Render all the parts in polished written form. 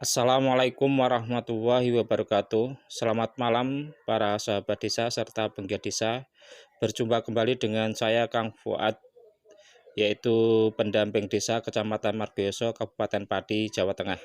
Assalamualaikum warahmatullahi wabarakatuh. Selamat malam para sahabat desa serta penggiat desa. Berjumpa kembali dengan saya Kang Fuad, yaitu pendamping desa Kecamatan Margoyoso, Kabupaten Pati, Jawa Tengah.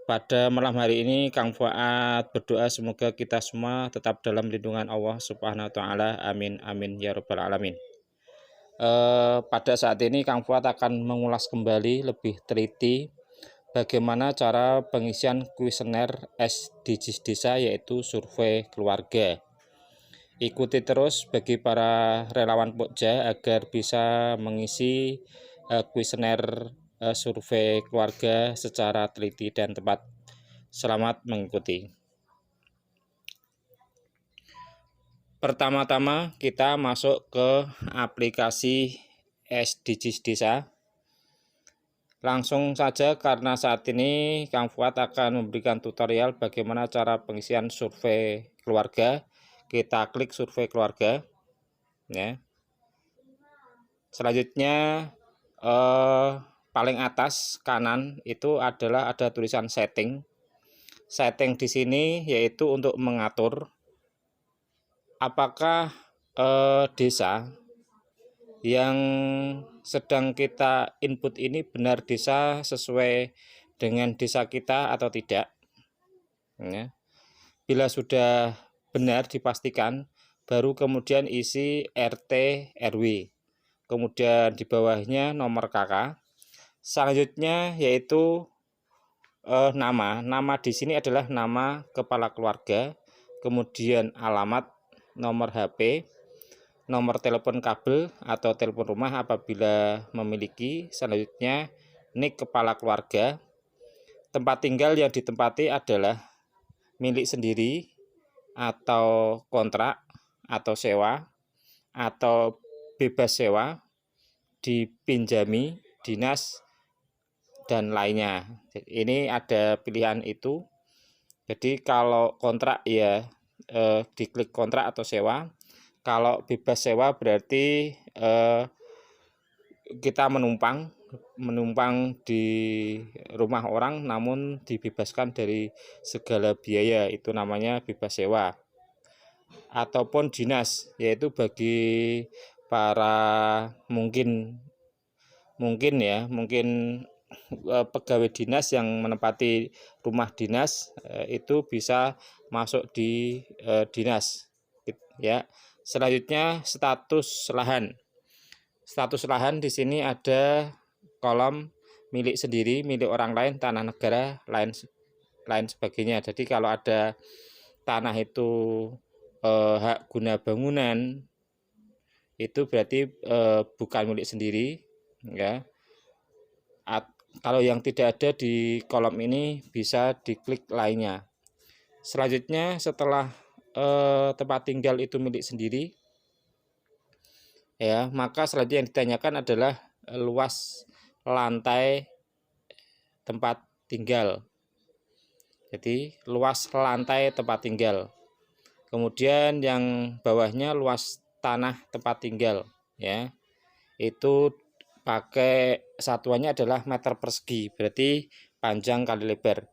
Pada malam hari ini Kang Fuad berdoa semoga kita semua tetap dalam lindungan Allah Subhanahu wa taala. Amin amin ya rabbal alamin. Pada saat ini Kang Fuad akan mengulas kembali lebih teliti bagaimana cara pengisian kuesioner SDGs Desa, yaitu survei keluarga. Ikuti terus bagi para relawan Pokja agar bisa mengisi kuesioner survei keluarga secara teliti dan tepat. Selamat mengikuti. Pertama-tama kita masuk ke aplikasi SDGs Desa. Langsung saja, karena saat ini Kang Fuad akan memberikan tutorial bagaimana cara pengisian survei keluarga. Kita klik survei keluarga, ya. Selanjutnya paling atas kanan itu adalah ada tulisan setting. Setting di sini yaitu untuk mengatur apakah desa yang sedang kita input ini benar desa sesuai dengan desa kita atau tidak, ya. Bila sudah benar dipastikan, baru kemudian isi RT RW, kemudian di bawahnya nomor KK. Selanjutnya yaitu nama di sini adalah nama kepala keluarga, kemudian alamat, nomor HP, nomor telepon kabel atau telepon rumah apabila memiliki. Selanjutnya nik kepala keluarga. Tempat tinggal yang ditempati adalah milik sendiri atau kontrak atau sewa atau bebas sewa, dipinjami, dinas, dan lainnya. Ini ada pilihan itu. Jadi kalau kontrak ya diklik kontrak atau sewa. Kalau bebas sewa berarti kita menumpang di rumah orang namun dibebaskan dari segala biaya, itu namanya bebas sewa. Ataupun dinas, yaitu bagi para mungkin pegawai dinas yang menempati rumah dinas, itu bisa masuk di dinas, ya. Selanjutnya status lahan. Status lahan di sini ada kolom milik sendiri, milik orang lain, tanah negara, lain sebagainya. Jadi kalau ada tanah itu hak guna bangunan, itu berarti bukan milik sendiri, ya. Kalau yang tidak ada di kolom ini bisa diklik lainnya. Selanjutnya setelah tempat tinggal itu milik sendiri, ya, maka selanjutnya yang ditanyakan adalah luas lantai tempat tinggal. Jadi luas lantai tempat tinggal. Kemudian yang bawahnya luas tanah tempat tinggal, ya. Itu pakai satuannya adalah meter persegi, berarti panjang kali lebar.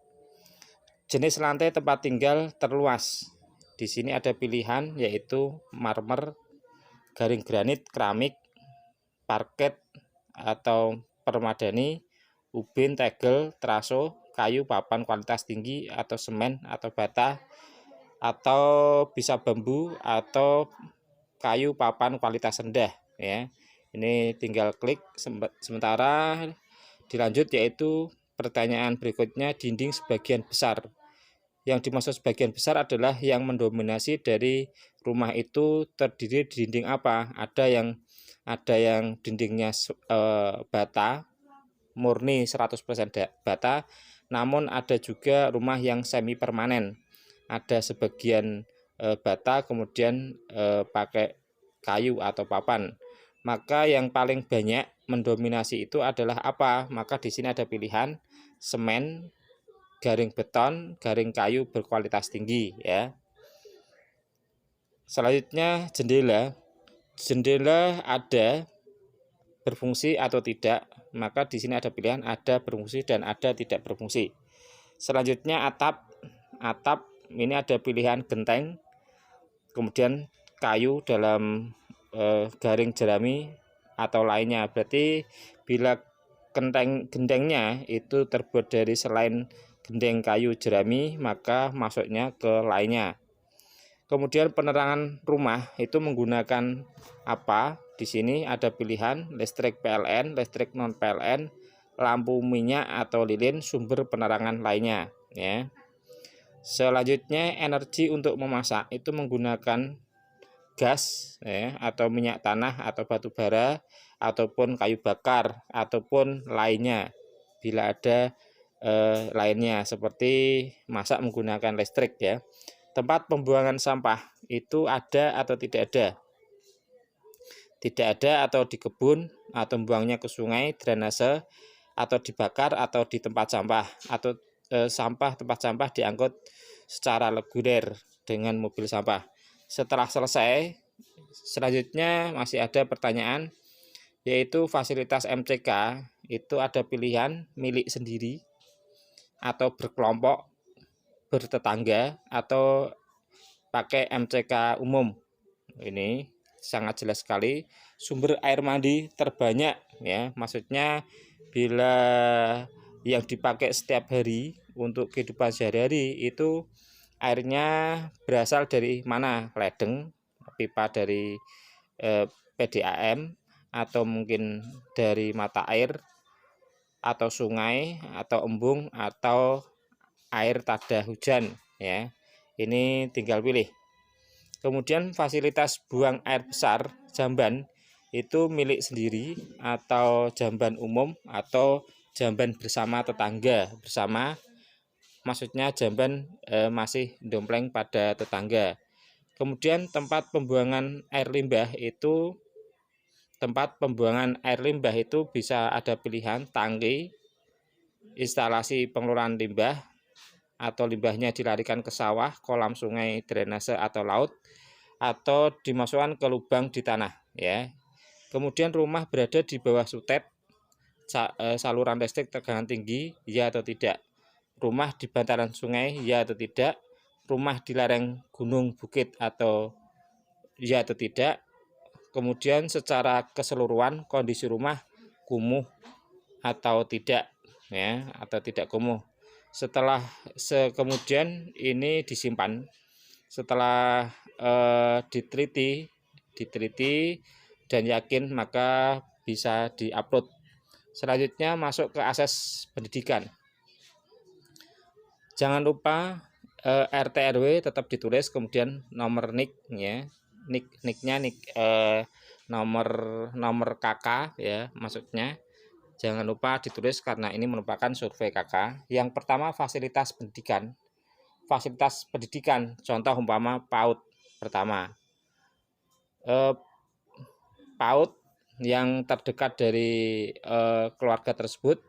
Jenis lantai tempat tinggal terluas. Di sini ada pilihan yaitu marmer, garing granit, keramik, parket atau permadani, ubin, tegel, teraso, kayu, papan kualitas tinggi atau semen atau bata, atau bisa bambu atau kayu papan kualitas rendah, ya. Ini tinggal klik. Sementara dilanjut yaitu pertanyaan berikutnya, dinding sebagian besar. Yang dimaksud sebagian besar adalah yang mendominasi dari rumah itu terdiri dinding apa? Ada yang dindingnya bata murni 100% bata, namun ada juga rumah yang semi permanen. Ada sebagian bata kemudian pakai kayu atau papan. Maka yang paling banyak mendominasi itu adalah apa? Maka di sini ada pilihan semen, garing beton, garing kayu berkualitas tinggi, ya. Selanjutnya jendela. Jendela ada berfungsi atau tidak, maka di sini ada pilihan ada berfungsi dan ada tidak berfungsi. Selanjutnya atap. Atap ini ada pilihan genteng, kemudian kayu dalam garing jerami atau lainnya. Berarti bila gendengnya itu terbuat dari selain gendeng kayu jerami, maka masuknya ke lainnya. Kemudian penerangan rumah itu menggunakan apa? Di sini ada pilihan listrik PLN, listrik non PLN, lampu minyak atau lilin, sumber penerangan lainnya, ya. Selanjutnya energi untuk memasak itu menggunakan gas, ya, atau minyak tanah atau batu bara ataupun kayu bakar ataupun lainnya. Bila ada lainnya seperti masak menggunakan listrik, ya. Tempat pembuangan sampah itu ada atau tidak ada? Tidak ada atau di kebun, atau membuangnya ke sungai, drainase, atau dibakar, atau di tempat sampah, atau tempat sampah diangkut secara reguler dengan mobil sampah. Setelah selesai, selanjutnya masih ada pertanyaan, yaitu fasilitas MCK itu ada pilihan milik sendiri atau berkelompok, bertetangga, atau pakai MCK umum. Ini sangat jelas sekali. Sumber air mandi terbanyak, ya, maksudnya bila yang dipakai setiap hari untuk kehidupan sehari-hari itu airnya berasal dari mana? Ledeng, pipa dari PDAM, atau mungkin dari mata air, atau sungai, atau embung, atau air tada hujan, ya. Ini tinggal pilih. Kemudian fasilitas buang air besar jamban itu milik sendiri atau jamban umum atau jamban bersama tetangga bersama, maksudnya jamban masih dompleng pada tetangga. Kemudian tempat pembuangan air limbah itu bisa ada pilihan tangki, instalasi pengelolaan limbah, atau limbahnya dilarikan ke sawah, kolam sungai, drainase atau laut, atau dimasukkan ke lubang di tanah, ya. Kemudian rumah berada di bawah sutet, saluran listrik tegangan tinggi, ya atau tidak. Rumah di bantaran sungai, ya atau tidak. Rumah di lereng gunung, bukit, atau ya atau tidak. Kemudian secara keseluruhan kondisi rumah kumuh atau tidak, ya, atau tidak kumuh. Kemudian ini disimpan. Setelah diteliti dan yakin, maka bisa diupload. Selanjutnya masuk ke akses pendidikan. Jangan lupa RT RW tetap ditulis, kemudian nomor NIK, ya. NIK-nya nomor KK, ya, maksudnya. Jangan lupa ditulis karena ini merupakan survei KK. Yang pertama fasilitas pendidikan. Fasilitas pendidikan, contoh umpama PAUD pertama. PAUD yang terdekat dari keluarga tersebut,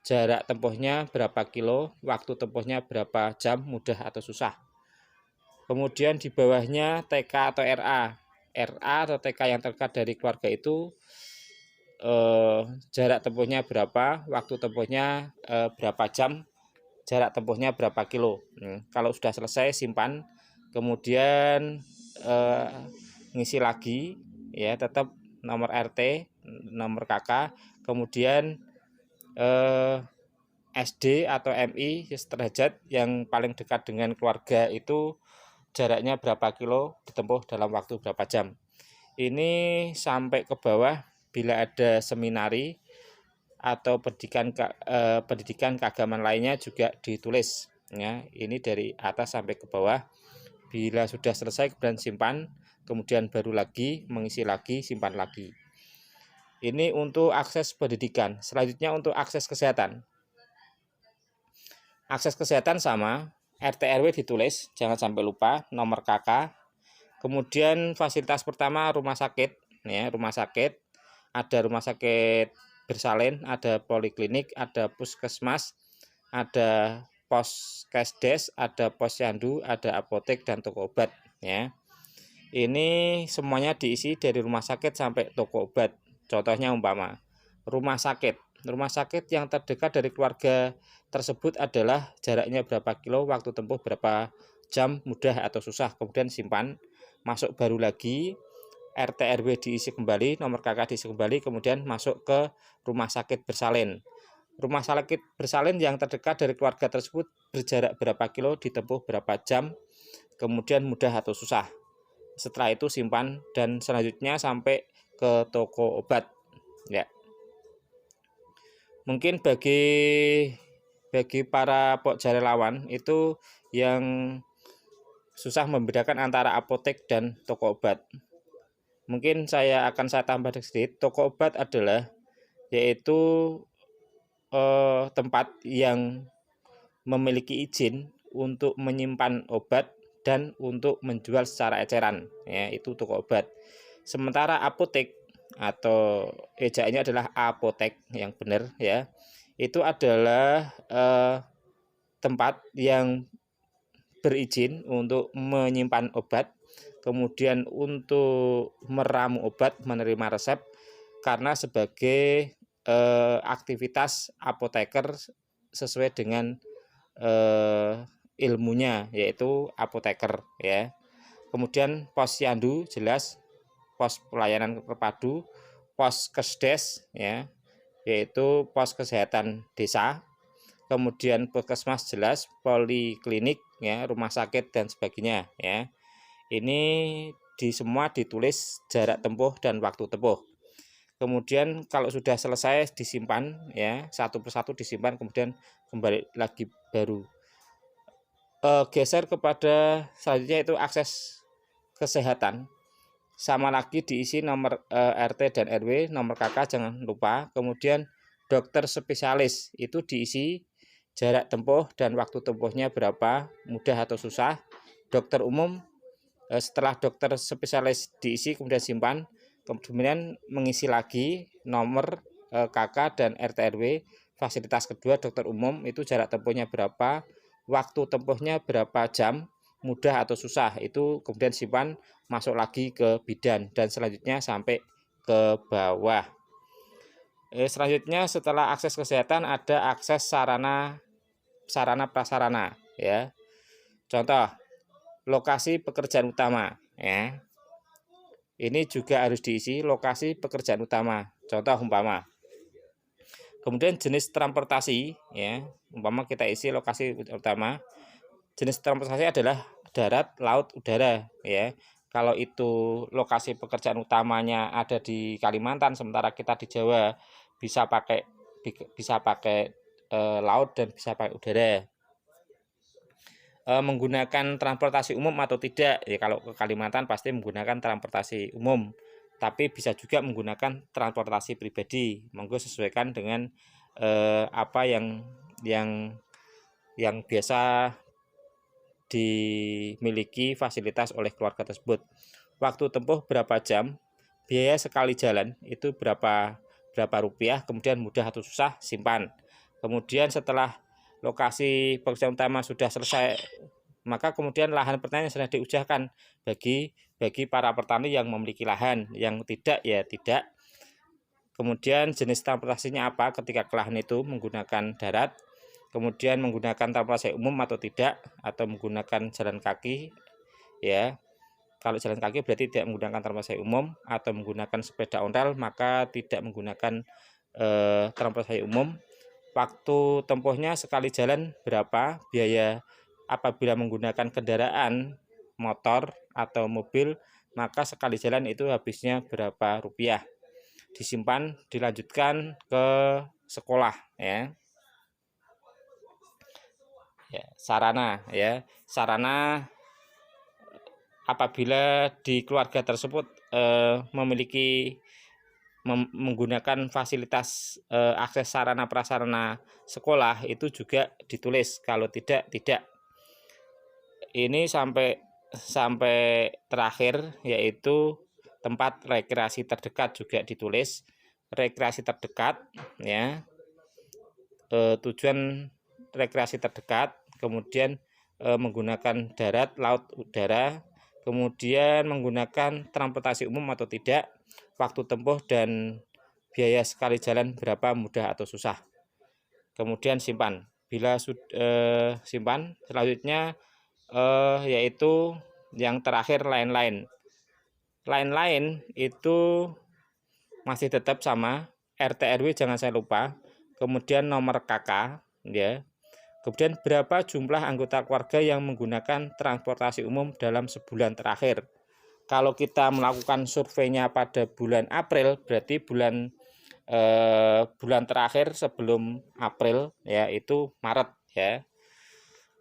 jarak tempuhnya berapa kilo, waktu tempuhnya berapa jam, mudah atau susah. Kemudian di bawahnya TK atau RA. RA atau TK yang terdekat dari keluarga itu jarak tempuhnya berapa, waktu tempuhnya berapa jam, jarak tempuhnya berapa kilo. Kalau sudah selesai simpan, kemudian ngisi lagi, ya, tetap nomor RT, nomor KK, kemudian SD atau MI sederajat yang paling dekat dengan keluarga itu jaraknya berapa kilo, ditempuh dalam waktu berapa jam. Ini sampai ke bawah bila ada seminari atau pendidikan keagamaan lainnya juga ditulis, ya. Ini dari atas sampai ke bawah. Bila sudah selesai kemudian simpan, kemudian baru lagi mengisi lagi, simpan lagi. Ini untuk akses pendidikan. Selanjutnya untuk akses kesehatan. Akses kesehatan sama, RT RW ditulis, jangan sampai lupa, nomor KK. Kemudian fasilitas pertama rumah sakit, ya, rumah sakit. Ada rumah sakit bersalin, ada poliklinik, ada puskesmas, ada pos kesdes, ada posyandu, ada apotek dan toko obat, ya. Ini semuanya diisi dari rumah sakit sampai toko obat. Contohnya umpama rumah sakit, Rumah sakit yang terdekat dari keluarga tersebut adalah jaraknya berapa kilo, waktu tempuh berapa jam, mudah atau susah. Kemudian simpan, masuk baru lagi, RT RW diisi kembali, nomor KK diisi kembali, kemudian masuk ke rumah sakit bersalin. Rumah sakit bersalin yang terdekat dari keluarga tersebut berjarak berapa kilo, ditempuh berapa jam, kemudian mudah atau susah. Setelah itu simpan dan selanjutnya sampai ke toko obat. Ya. Mungkin bagi para pokja relawan itu yang susah membedakan antara apotek dan toko obat. Mungkin saya tambah sedikit. Toko obat adalah yaitu tempat yang memiliki izin untuk menyimpan obat dan untuk menjual secara eceran, ya, itu toko obat. Sementara apotek atau ejaannya adalah apotek yang benar, ya, itu adalah tempat yang berizin untuk menyimpan obat, kemudian untuk meramu obat, menerima resep, karena sebagai aktivitas apoteker sesuai dengan ilmunya, yaitu apoteker, ya. Kemudian posyandu jelas pos pelayanan terpadu, pos kesdes, ya, yaitu pos kesehatan desa. Kemudian puskesmas jelas, poliklinik, ya, rumah sakit dan sebagainya, ya. Ini semua ditulis jarak tempuh dan waktu tempuh. Kemudian kalau sudah selesai disimpan, ya, satu persatu disimpan, kemudian kembali lagi baru. Geser kepada selanjutnya itu akses kesehatan, sama lagi diisi nomor RT dan RW, nomor KK jangan lupa, kemudian dokter spesialis itu diisi jarak tempuh dan waktu tempuhnya berapa, mudah atau susah. Dokter umum, setelah dokter spesialis diisi kemudian simpan, kemudian mengisi lagi nomor KK dan RT RW. Fasilitas kedua dokter umum itu jarak tempuhnya berapa, waktu tempuhnya berapa jam, mudah atau susah, itu kemudian simpan, masuk lagi ke bidan dan selanjutnya sampai ke bawah. Selanjutnya setelah akses kesehatan ada akses sarana prasarana, ya. Contoh lokasi pekerjaan utama, ya. Ini juga harus diisi lokasi pekerjaan utama. Contoh umpama. Kemudian jenis transportasi, ya. Umpama kita isi lokasi utama. Jenis transportasi adalah darat, laut, udara, ya. Kalau itu lokasi pekerjaan utamanya ada di Kalimantan, sementara kita di Jawa bisa pakai laut dan bisa pakai udara. Menggunakan transportasi umum atau tidak, ya, kalau ke Kalimantan pasti menggunakan transportasi umum, tapi bisa juga menggunakan transportasi pribadi. Monggo sesuaikan dengan apa yang biasa dimiliki fasilitas oleh keluarga tersebut. Waktu tempuh berapa jam, biaya sekali jalan itu berapa rupiah, kemudian mudah atau susah simpan. Kemudian setelah lokasi pekerjaan utama sudah selesai, maka kemudian lahan pertanian sudah diusahakan bagi para petani yang memiliki lahan, yang tidak ya tidak. Kemudian jenis transportasinya apa ketika ke lahan itu, menggunakan darat, kemudian menggunakan transportasi umum atau tidak, atau menggunakan jalan kaki, ya. Kalau jalan kaki berarti tidak menggunakan transportasi umum, atau menggunakan sepeda ontel maka tidak menggunakan transportasi umum. Waktu tempuhnya sekali jalan berapa, biaya apabila menggunakan kendaraan motor atau mobil maka sekali jalan itu habisnya berapa rupiah. Disimpan, dilanjutkan ke sekolah, ya. Ya, sarana, ya. Sarana apabila di keluarga tersebut memiliki menggunakan fasilitas akses sarana prasarana sekolah itu juga ditulis, kalau tidak. Ini sampai terakhir, yaitu tempat rekreasi terdekat juga ditulis. Rekreasi terdekat, ya, tujuan rekreasi terdekat, kemudian menggunakan darat, laut, udara, kemudian menggunakan transportasi umum atau tidak, waktu tempuh dan biaya sekali jalan berapa, mudah atau susah. Kemudian simpan. Bila simpan, selanjutnya yaitu yang terakhir lain-lain. Lain-lain itu masih tetap sama, RT RW jangan saya lupa, kemudian nomor KK ya. Kemudian berapa jumlah anggota keluarga yang menggunakan transportasi umum dalam sebulan terakhir. Kalau kita melakukan surveinya pada bulan April, berarti bulan terakhir sebelum April ya, itu Maret ya.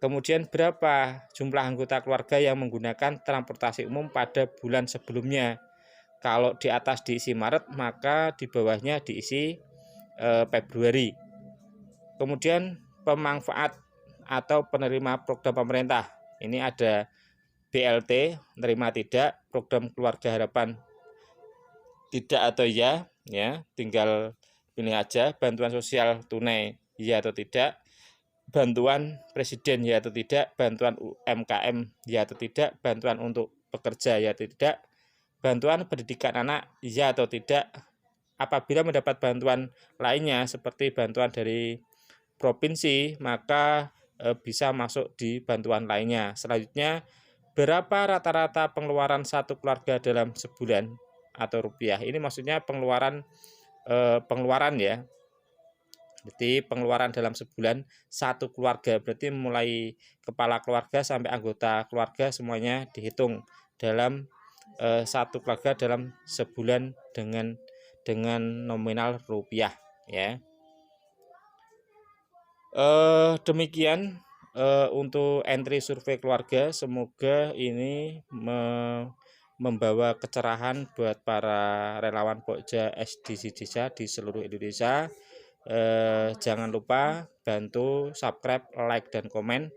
Kemudian berapa jumlah anggota keluarga yang menggunakan transportasi umum pada bulan sebelumnya. Kalau di atas diisi Maret, maka di bawahnya diisi Februari. Kemudian pemanfaat atau penerima program pemerintah. Ini ada BLT, nerima tidak, program keluarga harapan tidak atau ya, tinggal pilih aja. Bantuan sosial tunai ya atau tidak, bantuan presiden ya atau tidak, bantuan UMKM ya atau tidak, bantuan untuk pekerja ya atau tidak, bantuan pendidikan anak ya atau tidak. Apabila mendapat bantuan lainnya seperti bantuan dari provinsi, maka bisa masuk di bantuan lainnya. Selanjutnya, berapa rata-rata pengeluaran satu keluarga dalam sebulan atau rupiah. Ini maksudnya pengeluaran ya. Berarti pengeluaran dalam sebulan satu keluarga, berarti mulai kepala keluarga sampai anggota keluarga semuanya dihitung dalam satu keluarga dalam sebulan dengan nominal rupiah ya. Demikian untuk entry survei keluarga. Semoga ini membawa kecerahan buat para relawan Pokja SDGs Desa di seluruh Indonesia. Jangan lupa bantu subscribe, like, dan komen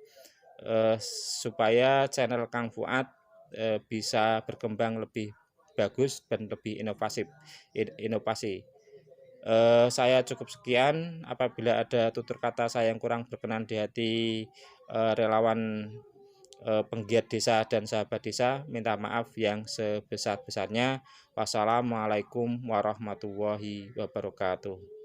supaya channel Kang Fuad bisa berkembang lebih bagus dan lebih inovasi. Saya cukup sekian. Apabila ada tutur kata saya yang kurang berkenan di hati relawan penggiat desa dan sahabat desa, minta maaf yang sebesar-besarnya. Wassalamualaikum warahmatullahi wabarakatuh.